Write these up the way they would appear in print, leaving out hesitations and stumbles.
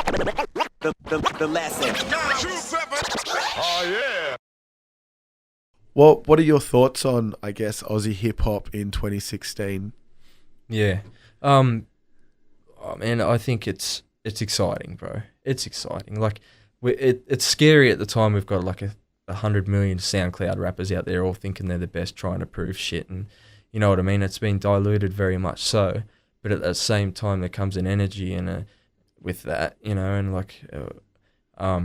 the lesson. Oh yeah. Well, what are your thoughts on, I guess, Aussie hip hop in 2016? Yeah. Oh man, I think it's exciting, bro. It's exciting. Like, it's scary at the time. We've got like 100 million SoundCloud rappers out there all thinking they're the best, trying to prove shit, and you know what I mean. It's been diluted very much so, but at the same time, there comes an energy and with that, you know, and like a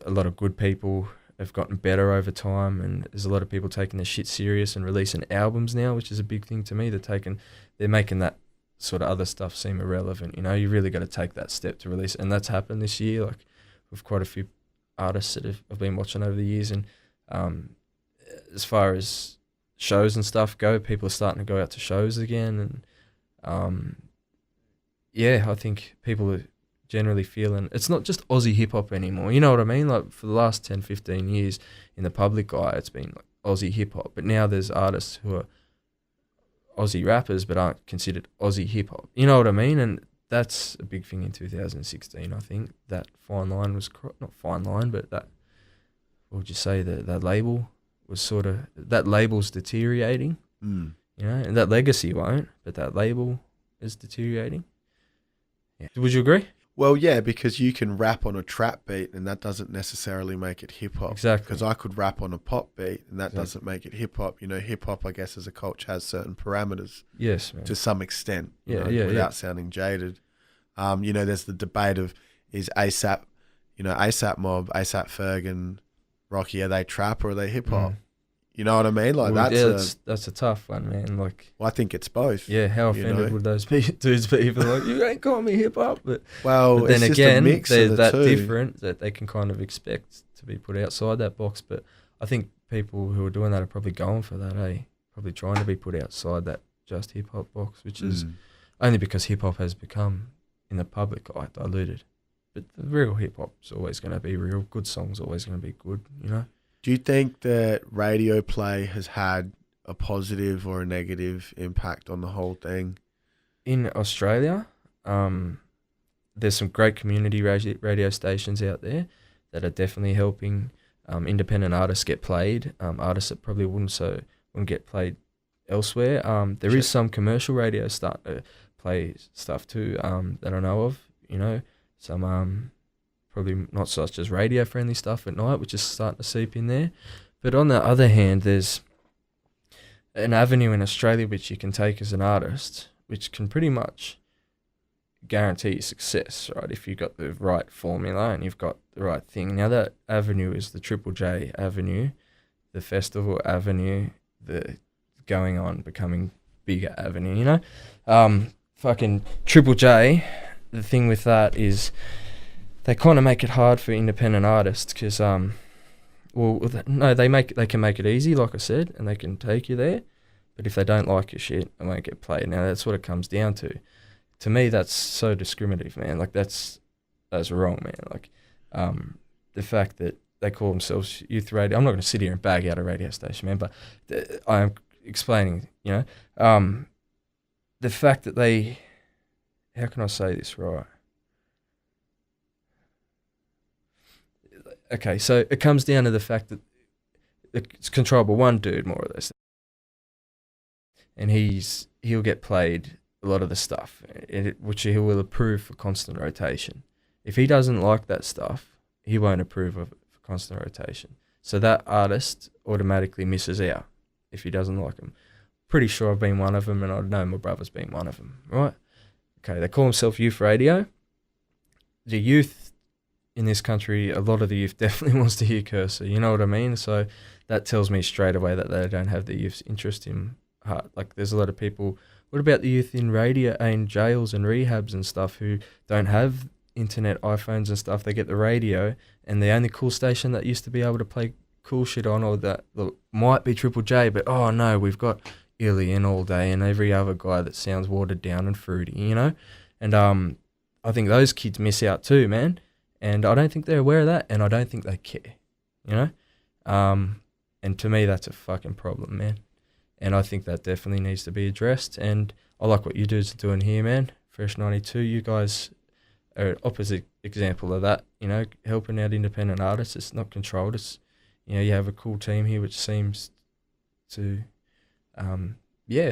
lot of good people have gotten better over time, and there's a lot of people taking their shit serious and releasing albums now, which is a big thing to me. They're making that sort of other stuff seem irrelevant. You know, you really got to take that step to release it, and that's happened this year. Like, with quite a few artists that I've been watching over the years, and as far as shows and stuff go, people are starting to go out to shows again, and yeah, I think people are generally feeling it's not just Aussie hip hop anymore. You know what I mean? Like, for the last 10, 15 years in the public eye, it's been like Aussie hip hop, but now there's artists who are Aussie rappers but aren't considered Aussie hip hop. You know what I mean? And that's a big thing in 2016. I think that fine line was not fine line, but that, what would you say, that label was sort of, that label's deteriorating. You know, and that legacy won't, but that label is deteriorating. Yeah. Would you agree? Well, yeah, because you can rap on a trap beat and that doesn't necessarily make it hip-hop. Exactly. Because I could rap on a pop beat and that Exactly. doesn't make it hip-hop. You know, hip-hop, I guess, as a culture has certain parameters. Yes, man. To some extent. Yeah, know, yeah, without sounding jaded. You know, there's the debate of, is ASAP, you know, ASAP Mob, ASAP Ferg and Rocky, are they trap or are they hip-hop? You know what I mean? Like, well, that's a tough one, man. Like, well, I think it's both. Yeah, how offended would those dudes be if they're like, you ain't calling me hip hop? But then it's again, just they're that two. different that they can kind of expect to be put outside that box. But I think people who are doing that are probably going for that, probably trying to be put outside that just hip hop box, which is only because hip hop has become in the public eye diluted. But the real hip hop's always going to be real. Good songs always going to be good, you know. Do you think that radio play has had a positive or a negative impact on the whole thing? In Australia, there's some great community radio stations out there that are definitely helping independent artists get played, artists that probably wouldn't get played elsewhere. There is some commercial radio starting to play stuff too that I know of, you know, some probably not such as radio-friendly stuff at night, which is starting to seep in there. But on the other hand, there's an avenue in Australia which you can take as an artist, which can pretty much guarantee you success, right, if you've got the right formula and you've got the right thing. Now, that avenue is the Triple J avenue, the festival avenue, the going on, becoming bigger avenue, you know? Fucking Triple J, the thing with that is they kind of make it hard for independent artists because, they can make it easy, like I said, and they can take you there. But if they don't like your shit, it won't get played. Now, that's what it comes down to. To me, that's so discriminative, man. Like, that's wrong, man. Like, the fact that they call themselves youth radio. I'm not going to sit here and bag out a radio station, man, but I'm explaining, you know. The fact that they, how can I say this right? Okay, so it comes down to the fact that it's controlled by one dude, more or less. And he'll get played a lot of the stuff, which he will approve for constant rotation. If he doesn't like that stuff, he won't approve of it for constant rotation. So that artist automatically misses out if he doesn't like them. Pretty sure I've been one of them, and I know my brother's been one of them, right? Okay, they call themselves youth radio. The youth in this country, a lot of the youth definitely wants to hear Cursor, you know what I mean? So that tells me straight away that they don't have the youth's interest in heart. Like, there's a lot of people, what about the youth in radio, in jails and rehabs and stuff who don't have internet, iPhones and stuff? They get the radio, and the only cool station that used to be able to play cool shit on, or that might be Triple J, but oh no, we've got Illian all day and every other guy that sounds watered down and fruity, you know? And I think those kids miss out too, man. And I don't think they're aware of that, and I don't think they care, you know? And to me, that's a fucking problem, man. And I think that definitely needs to be addressed. And I like what you dudes are doing here, man. Fresh 92, you guys an opposite example of that. You know, helping out independent artists. It's not controlled. It's, you know, you have a cool team here, which seems to,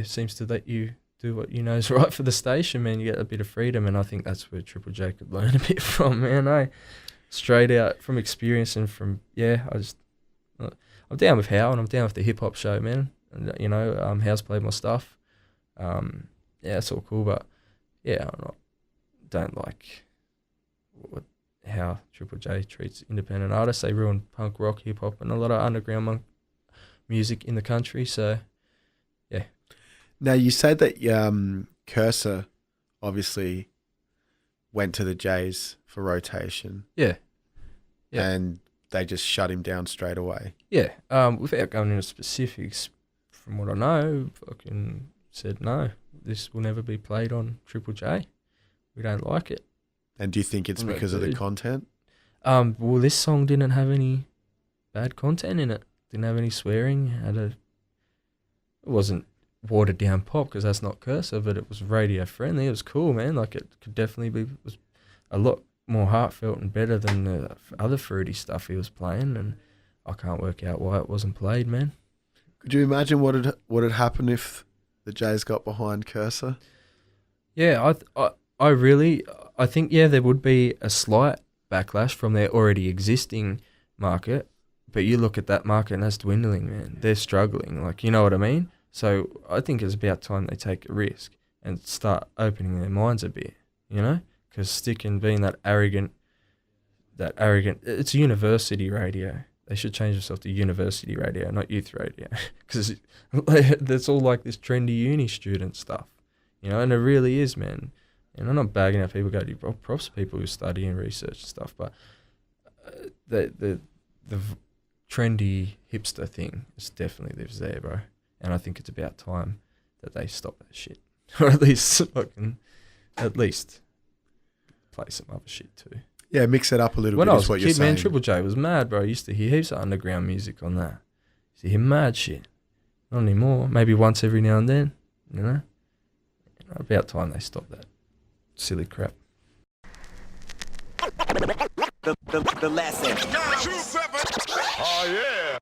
seems to let you do what you know is right for the station, man. You get a bit of freedom, and I think that's where Triple J could learn a bit from, man. Straight out from experience and from, I'm down with How, and I'm down with the hip hop show, man. And, you know, How's played my stuff. It's all cool, but yeah, don't like how Triple J treats independent artists. They ruin punk, rock, hip hop, and a lot of underground music in the country. So, yeah. Now, you said that Cursor obviously went to the Jays for rotation. Yeah. Yeah. And they just shut him down straight away. Yeah. Without going into specifics, from what I know, fucking said no, this will never be played on Triple J. We don't like it. And do you think it's because of the content? Well, this song didn't have any bad content in it. Didn't have any swearing. It wasn't watered down pop, because that's not Cursor, but it was radio friendly. It was cool, man. Like, it could definitely be, was a lot more heartfelt and better than the other fruity stuff he was playing, and I can't work out why it wasn't played, man. Could you imagine what had happened if the Jays got behind Cursor? Yeah, I think there would be a slight backlash from their already existing market, but you look at that market and that's dwindling, man. They're struggling, like, you know what I mean? So I think it's about time they take a risk and start opening their minds a bit, you know? Because sticking, being that arrogant, it's university radio. They should change themselves to university radio, not youth radio, because that's all like this trendy uni student stuff, you know, and it really is, man. And I'm not bagging out people, go to props to people who study and research and stuff, but the trendy hipster thing is definitely lives there, bro. And I think it's about time that they stop that shit, or at least play some other shit too. Yeah, mix it up a little bit. When I was is what a kid, man, Triple J was mad, bro. I used to hear heaps of underground music on that. Used to hear mad shit. Not anymore. Maybe once every now and then, you know. About time they stop that silly crap. The lesson. 2-7. Oh, yeah.